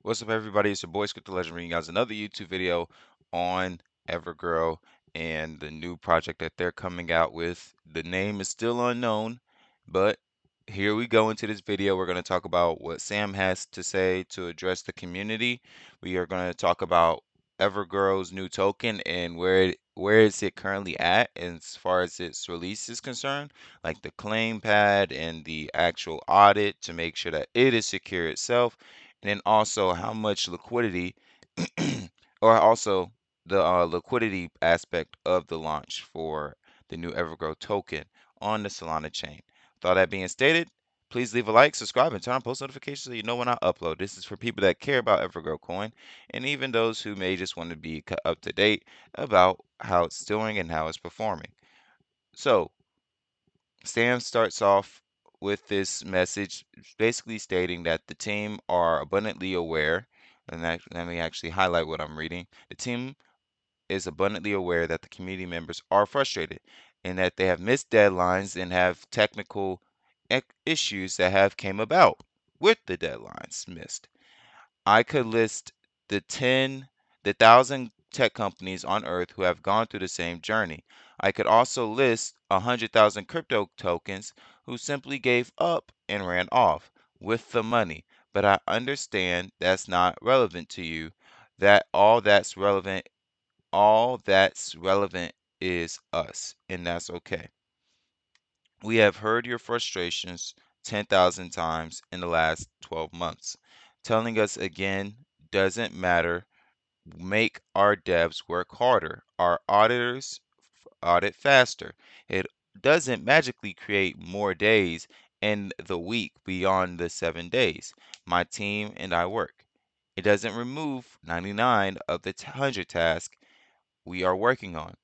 What's up, everybody? It's your boy Script the Legend bringing you guys another YouTube video on EverGrow and the new project that they're coming out with. The name is still unknown, but here we go into this video. We're going to talk about what Sam has to say to address the community. We are going to talk about EverGrow's new token and where is it currently at as far as its release is concerned, like the claim pad and the actual audit to make sure that it is secure itself, and then also how much liquidity or also the liquidity aspect of the launch for the new EverGrow token on the Solana chain. With all that being stated, please leave a like, subscribe, and turn on post notifications so you know when I upload. This is for people that care about EverGrow coin, and even those who may just want to be up to date about how it's doing and how it's performing. So, Sam starts off with this message basically stating that the team are abundantly aware, and let me actually highlight what I'm reading. The team is abundantly aware that the community members are frustrated and that they have missed deadlines and have technical issues that have came about with the deadlines missed. I could list the 1,000 tech companies on Earth who have gone through the same journey. I could also list 100,000 crypto tokens who simply gave up and ran off with the money. But I understand that's not relevant to you. All that's relevant is us, and that's okay. We have heard your frustrations 10,000 times in the last 12 months. Telling us again doesn't matter. Make our devs work harder. Our auditors audit faster. It doesn't magically create more days in the week beyond the 7 days. My team and I work. It doesn't remove 99 of the 100 tasks we are working on.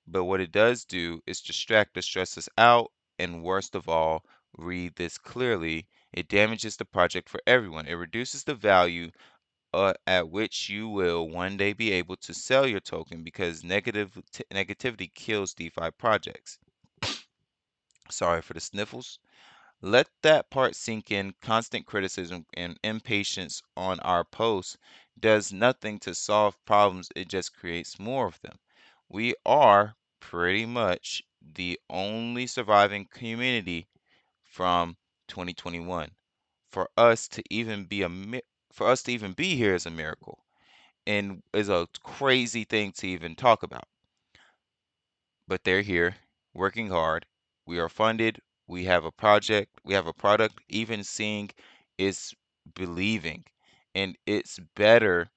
But what it does do is distract the stresses out, and worst of all, read this clearly, it damages the project for everyone. It reduces the value at which you will one day be able to sell your token because negativity kills DeFi projects. Sorry for the sniffles. Let that part sink in. Constant criticism and impatience on our posts does nothing to solve problems, it just creates more of them. We are pretty much the only surviving community from 2021. For us to even be for us to even be here is a miracle and is a crazy thing to even talk about. But they're here working hard. We are funded. We have a project. We have a product. Even seeing is believing. And it's a better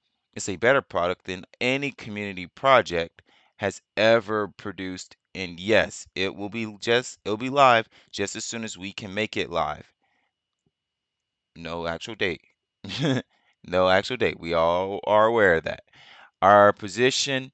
product than any community project has ever produced. And yes, it'll be live just as soon as we can make it live. No actual date. No actual date. We all are aware of that. Our position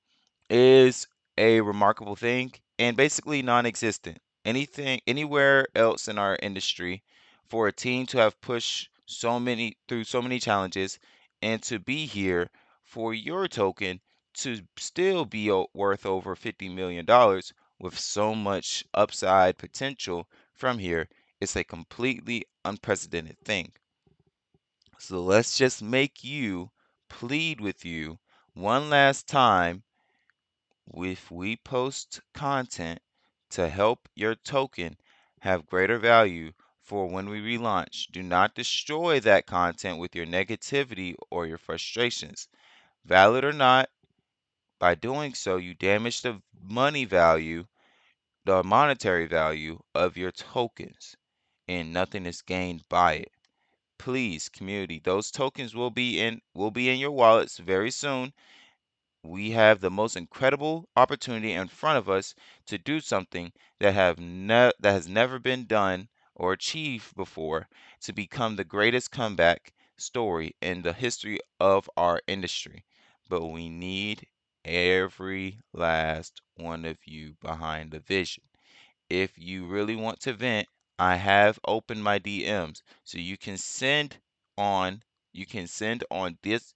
is a remarkable thing and basically non-existent. Anything anywhere else in our industry for a team to have pushed through so many challenges and to be here for your token to still be worth over $50 million with so much upside potential from here, it's a completely unprecedented thing. So let's just make you plead with you one last time. If we post content to help your token have greater value for when we relaunch, do not destroy that content with your negativity or your frustrations. Valid or not, by doing so, you damage the money value, the monetary value of your tokens, and nothing is gained by it. Please, community, those tokens will be in your wallets very soon. We have the most incredible opportunity in front of us to do something that has never been done or achieved before, to become the greatest comeback story in the history of our industry. But we need every last one of you behind the vision. If you really want to vent, I have opened my DMs, so on you can send on this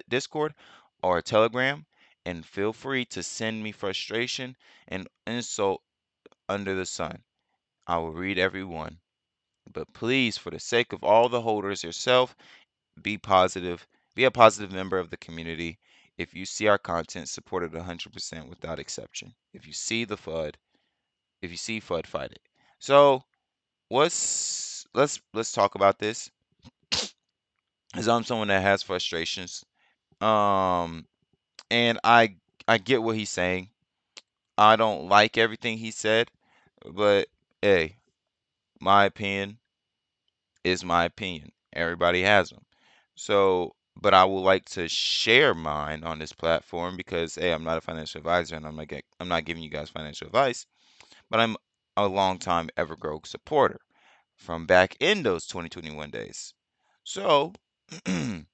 Discord or Telegram, and feel free to send me frustration and insult under the sun. I will read every one. But please, for the sake of all the holders, yourself be positive, be a positive member of the community. If you see our content, support it 100% without exception. If you see the FUD, if you see FUD, fight it. So let's talk about this. As I'm someone that has frustrations, um, and I get what he's saying. I don't like everything he said, but hey, my opinion is my opinion. Everybody has them. So, but I would like to share mine on this platform because hey, I'm not a financial advisor and I'm not giving you guys financial advice, but I'm a longtime EverGrow supporter from back in those 2021 days. So, the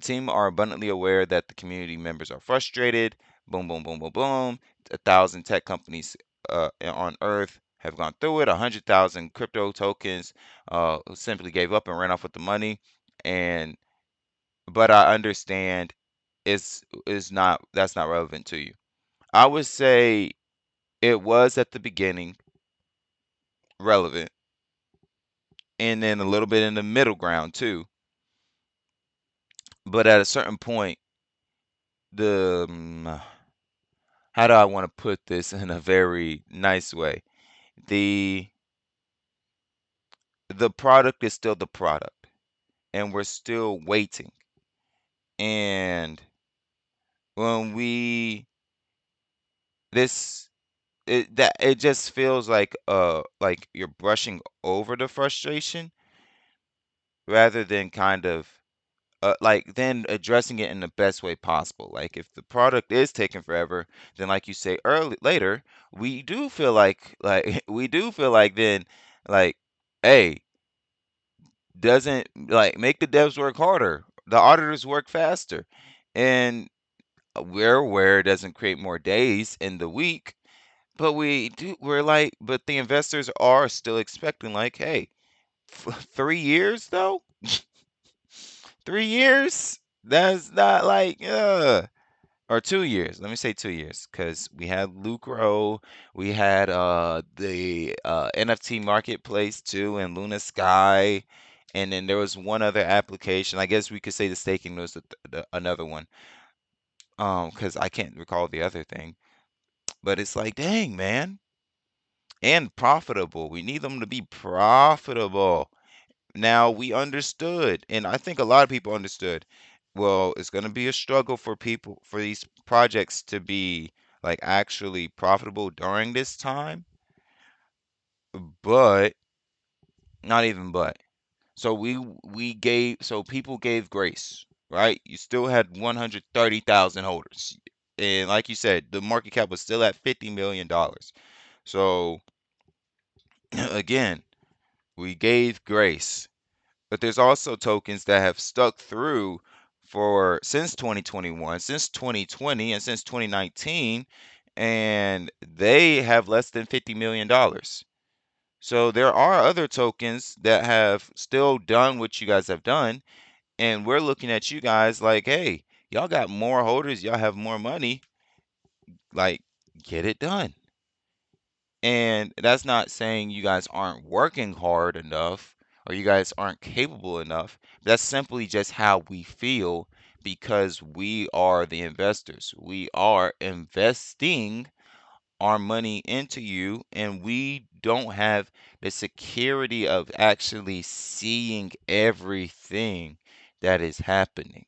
team are abundantly aware that the community members are frustrated. Boom, boom, boom, boom, boom. 1,000 tech companies on Earth have gone through it. 100,000 crypto tokens simply gave up and ran off with the money. And but I understand is not that's not relevant to you. I would say it was at the beginning relevant, and then a little bit in the middle ground too. But at a certain point, the how do I want to put this in a very nice way? The the product is still the product, and we're still waiting. And when we this it just feels like you're brushing over the frustration rather than kind of like then addressing it in the best way possible. Like if the product is taking forever, then like you say early later, we do feel like we do feel like then like hey, doesn't like make the devs work harder, the auditors work faster, and we're aware it doesn't create more days in the week, but we're like, but the investors are still expecting like, hey, 3 years though, 3 years. That's not like, or 2 years. Let me say 2 years, because we had Lucro, we had the NFT marketplace too, and Luna Sky, and then there was one other application. I guess we could say the staking was another one. Because I can't recall the other thing. But it's like, dang, man, and profitable. We need them to be profitable. Now we understood, and I think a lot of people understood. Well, it's going to be a struggle for people for these projects to be like actually profitable during this time, but not even but. So we gave so people gave grace, right? You still had 130,000 holders. And like you said, the market cap was still at $50 million. So again, we gave grace. But there's also tokens that have stuck through for since 2021, since 2020, and since 2019, and they have less than $50 million. So there are other tokens that have still done what you guys have done, and we're looking at you guys like, hey, y'all got more holders, y'all have more money, like get it done. And that's not saying you guys aren't working hard enough or you guys aren't capable enough. That's simply just how we feel because we are the investors. We are investing our money into you, and we don't have the security of actually seeing everything that is happening.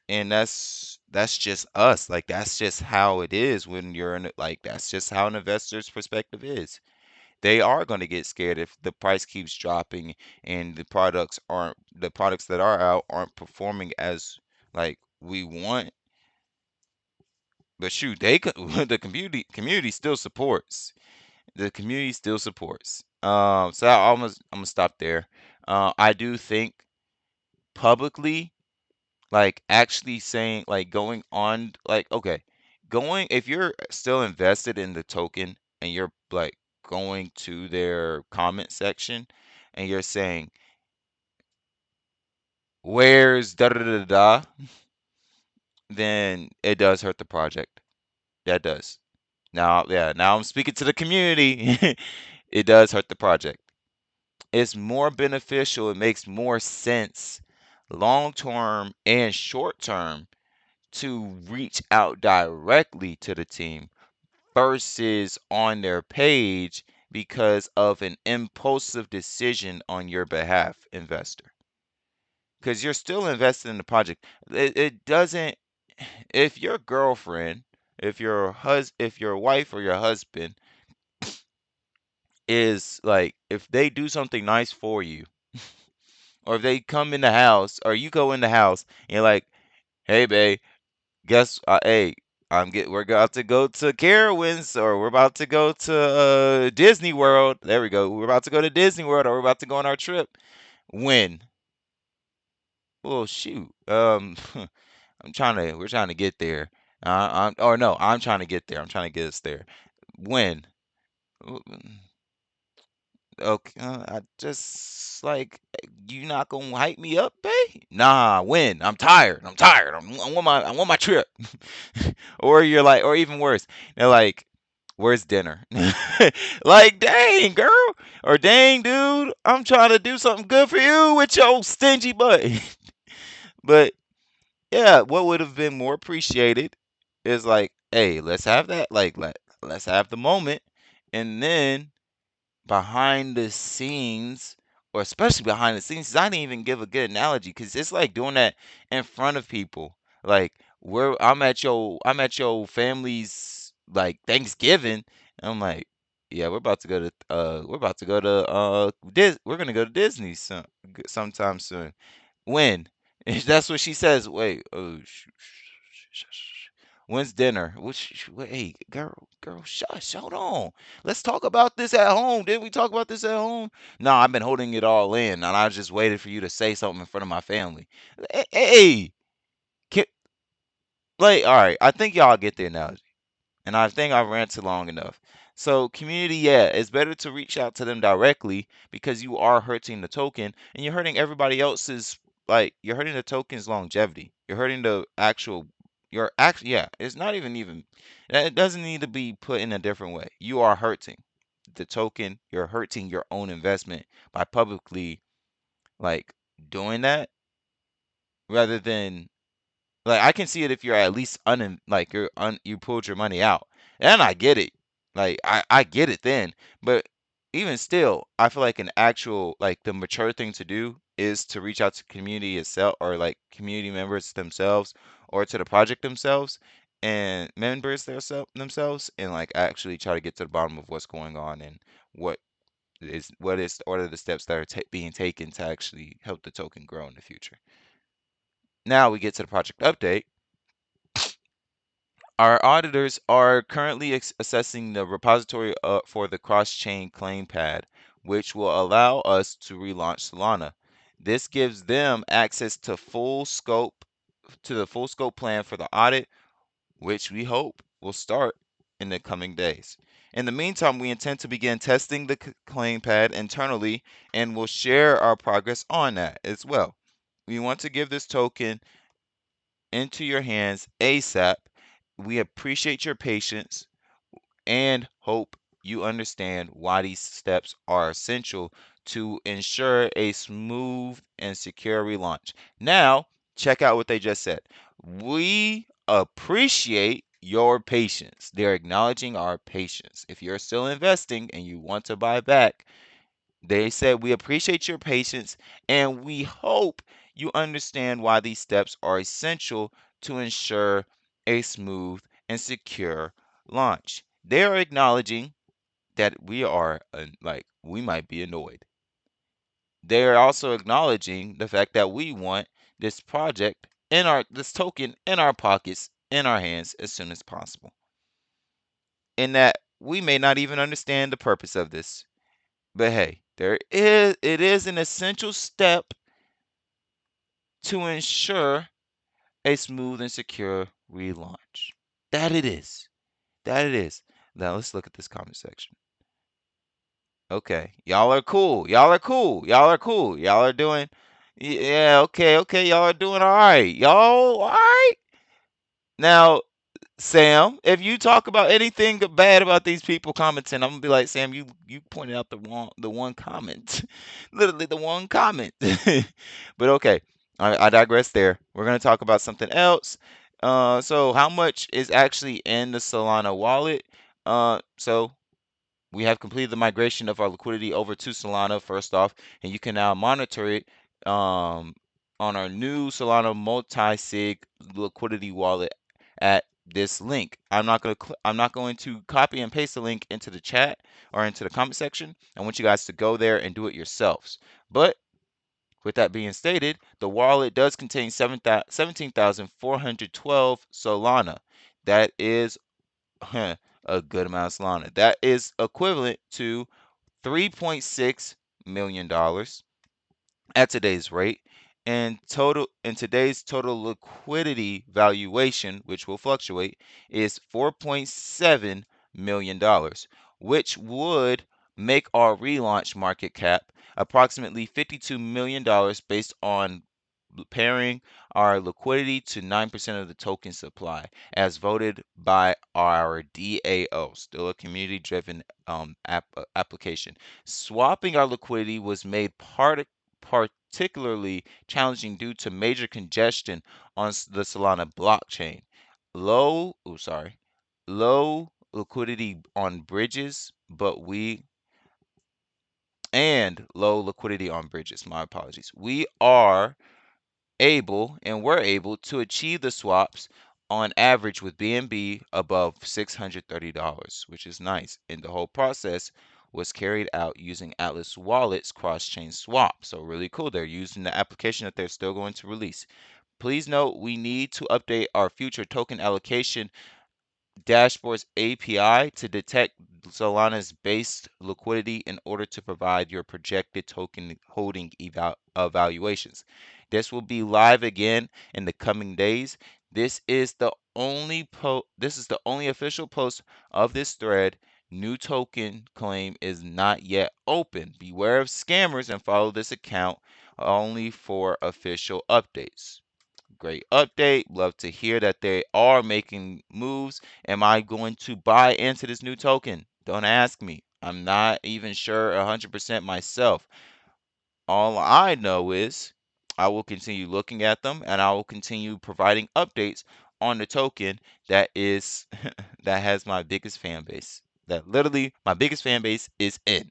And that's just us. Like that's just how it is when you're in it. Like that's just how an investor's perspective is. They are going to get scared if the price keeps dropping and the products that are out aren't performing as like we want. But shoot, they could the community still supports. The community still supports. So I'm gonna stop there. I do think publicly, like actually saying like going on like okay, going if you're still invested in the token and you're like going to their comment section and you're saying where's da da da da, then it does hurt the project. That does. Now, yeah, now I'm speaking to the community. It does hurt the project. It's more beneficial. It makes more sense. long term and short term, to reach out directly to the team versus on their page because of an impulsive decision on your behalf, investor. Because you're still invested in the project. It doesn't, if your girlfriend, if your wife or your husband is like, if they do something nice for you, or if they come in the house, or you go in the house and you're like, hey, babe, hey, we're about to go to Carowinds, or we're about to go to Disney World. There we go. We're about to go to Disney World, or we're about to go on our trip. When? Well, shoot. We're trying to get there. Or no, I'm trying to get there. I'm trying to get us there. When? Okay, I just like, you not gonna hype me up, babe? Nah, when? I'm tired. I'm tired. I want my trip. Or you're like, or even worse, they're like, where's dinner? Like, dang, girl, or dang, dude, I'm trying to do something good for you with your stingy butt. But yeah, what would have been more appreciated is like, hey, let's have that, like, let's have the moment, and then behind the scenes, or especially behind the scenes, 'cause I didn't even give a good analogy, because it's like doing that in front of people. Like, I'm at your family's like Thanksgiving, and I'm like, yeah, we're about to go to we're gonna go to Disney sometime soon. When? That's what she says. Wait, oh, when's dinner? Hey, girl, shush, hold on. Let's talk about this at home. Didn't we talk about this at home? No, I've been holding it all in, and I just waited for you to say something in front of my family. Hey, ki- like, all right, I think y'all get the analogy. And I think I've ranted long enough. So community, yeah, it's better to reach out to them directly, because you are hurting the token, and you're hurting everybody else's, like, you're hurting the token's longevity. You're hurting the actual your actual yeah, it's not even it doesn't need to be put in a different way. You are hurting the token, you're hurting your own investment by publicly, like, doing that, rather than, like, I can see it if you're at least like, you pulled your money out, and I get it. Like, I get it then, but even still, I feel like an actual, like, the mature thing to do is to reach out to community itself, or like community members themselves, or to the project themselves, and members themselves, and like actually try to get to the bottom of what's going on, and what what are the steps that are being taken to actually help the token grow in the future. Now we get to the project update. Our auditors are currently assessing the repository for the cross-chain claim pad, which will allow us to relaunch Solana. This gives them access to the full scope plan for the audit, which we hope will start in the coming days. In the meantime, we intend to begin testing the claim pad internally, and will share our progress on that as well. We want to give this token into your hands ASAP. We appreciate your patience and hope you understand why these steps are essential to ensure a smooth and secure relaunch. Now, check out what they just said. We appreciate your patience. They're acknowledging our patience. If you're still investing and you want to buy back, they said, we appreciate your patience, and we hope you understand why these steps are essential to ensure a smooth and secure launch. They are acknowledging that we might be annoyed. They are also acknowledging the fact that we want this token in our pockets, in our hands, as soon as possible. And that we may not even understand the purpose of this. But hey, it is an essential step to ensure a smooth and secure relaunch. That it is. That it is. Now let's look at this comment section. Okay, y'all are cool. Y'all are cool. Y'all are cool. Y'all are doing, yeah, okay, okay. Y'all are doing all right. Y'all all right? Now, Sam, if you talk about anything bad about these people commenting, I'm gonna be like, Sam, you pointed out the one comment, literally the one comment. But okay, I digress there. We're going to talk about something else. So how much is actually in the Solana wallet? So we have completed the migration of our liquidity over to Solana first off, and you can now monitor it um, on our new Solana multi-sig liquidity wallet at this link. I'm not going to copy and paste the link into the chat or into the comment section. I want you guys to go there and do it yourselves. But with that being stated, the wallet does contain 17,412 Solana. That is a good amount of Solana. That is equivalent to $3.6 million at today's rate. And total in today's total liquidity valuation, which will fluctuate, is $4.7 million, which would make our relaunch market cap approximately $52 million based on pairing our liquidity to 9% of the token supply, as voted by our DAO, still a community-driven application. Swapping our liquidity was made particularly challenging due to major congestion on the Solana blockchain. Low liquidity on bridges, low liquidity on bridges. My apologies. We are able and were able to achieve the swaps on average with BNB above $630, which is nice. And the whole process was carried out using Atlas Wallet's cross-chain swap. So really cool. They're using the application that they're still going to release. Please note we need to update our future token allocation Dashboard's API to detect Solana's base liquidity in order to provide your projected token holding evaluations. This will be live again in the coming days. This is the only official post of this thread. New token claim is not yet open. Beware of scammers and follow this account only for official updates. Great update. Love to hear that they are making moves. Am I going to buy into this new token? Don't ask me. I'm not even sure 100% myself. All I know is I will continue looking at them and I will continue providing updates on the token that is that has my biggest fan base. That literally my biggest fan base is in.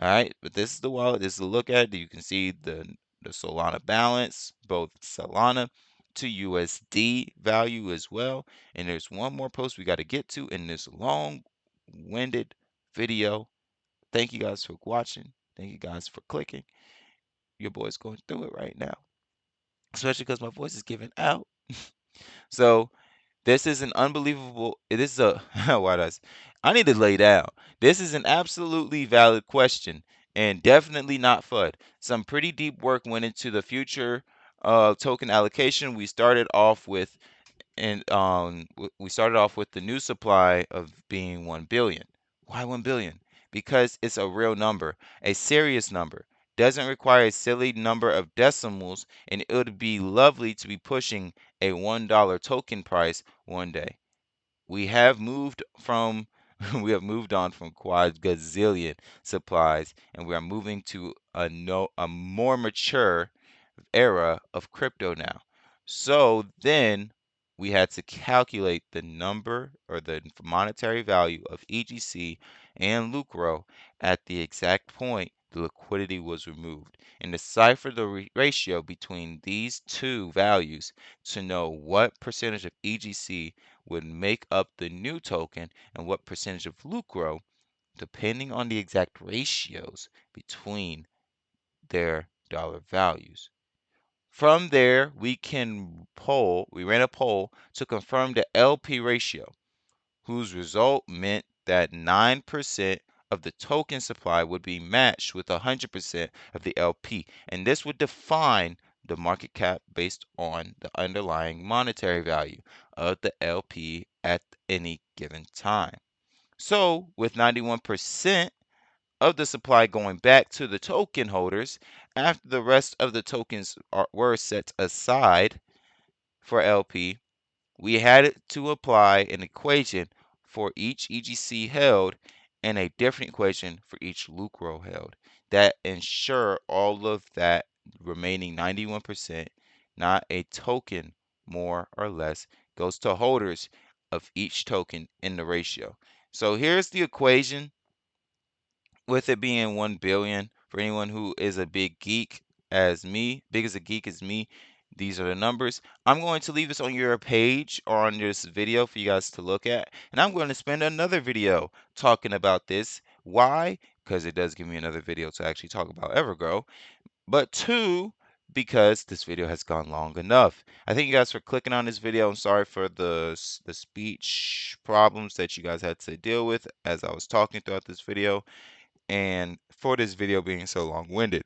All right, but this is the wallet. This is a look at it. You can see the Solana balance, both Solana to USD value as well. And there's one more post we got to get to in this long-winded video. Thank you guys for watching. Thank you guys for clicking. Your boy's going through it right now, especially because my voice is giving out. So this is an unbelievable. This is a why does I need to lay down. This is an absolutely valid question and definitely not FUD. Some pretty deep work went into the future token allocation. We started off with the new supply of being 1 billion. Why 1 billion? Because it's a real number, a serious number. Doesn't require a silly number of decimals, and it would be lovely to be pushing a $1 token price one day. We have moved from we have moved on from quad gazillion supplies, and we are moving to a more mature era of crypto now. So then we had to calculate the number or the monetary value of EGC and Lucro at the exact point the liquidity was removed and decipher the ratio between these two values to know what percentage of EGC would make up the new token and what percentage of Lucro, depending on the exact ratios between their dollar values. From there, we ran a poll to confirm the LP ratio, whose result meant that 9% of the token supply would be matched with 100% of the LP, and this would define the market cap based on the underlying monetary value of the LP at any given time. So, with 91% of the supply going back to the token holders after the rest of the tokens were set aside for LP, we had to apply an equation for each EGC held and a different equation for each Lucro held that ensure all of that remaining 91% not a token, more or less, goes to holders of each token in the ratio. So here's the equation with it being 1 billion. For anyone who is a big geek as me, big as a geek as me, these are the numbers. I'm going to leave this on your page or on this video for you guys to look at. And I'm going to spend another video talking about this. Why? Because it does give me another video to actually talk about EverGrow. But two, because this video has gone long enough. I thank you guys for clicking on this video. I'm sorry for the speech problems that you guys had to deal with as I was talking throughout this video, and for this video being so long-winded.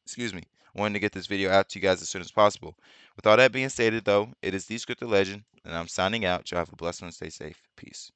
Excuse me. I wanted to get this video out to you guys as soon as possible. With all that being stated, though, it is the Scripted Legend, and I'm signing out. Y'all have a blessed one. Stay safe. Peace.